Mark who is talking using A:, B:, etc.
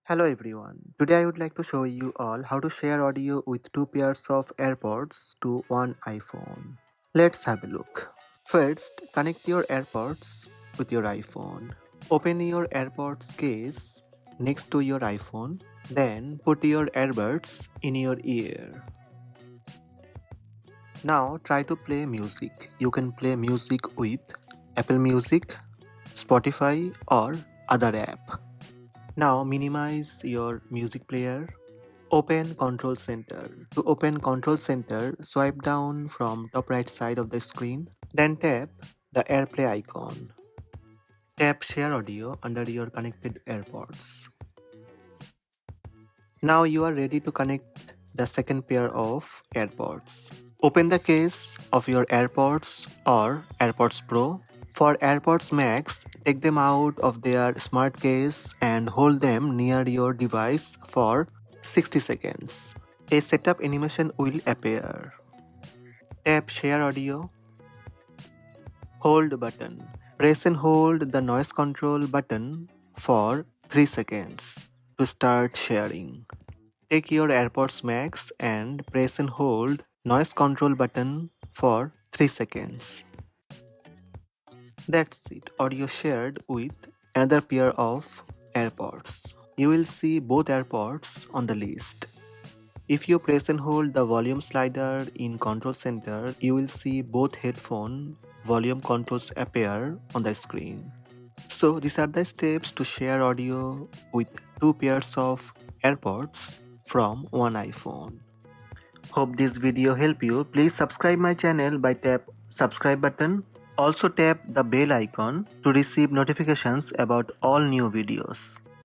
A: Hello everyone. Today I would like to show you all how to share audio with two pairs of AirPods to one iPhone. Let's have a look. First, connect your AirPods with your iPhone. Open your AirPods case next to your iPhone. Then put your earbuds in your ear. Now try to play music. You can play music with Apple Music, Spotify or other app. Now minimize your music player. Open Control Center. To open Control Center, swipe down from top right side of the screen. Then tap the AirPlay icon. Tap Share Audio under your connected AirPods. Now you are ready to connect the second pair of AirPods. Open the case of your AirPods or AirPods Pro. For AirPods Max, take them out of their smart case and hold them near your device for 60 seconds. A setup animation will appear. Tap Share Audio. Hold button. Press and hold the noise control button for 3 seconds to start sharing. Take your AirPods Max and press and hold noise control button for 3 seconds. That's it. Audio shared with another pair of AirPods. You will see both AirPods on the list. If you press and hold the volume slider in Control Center, you will see both headphone volume controls appear on the screen. So these are the steps to share audio with two pairs of AirPods from one iPhone. Hope this video helped you. Please subscribe my channel by tap subscribe button. Also tap the bell icon to receive notifications about all new videos.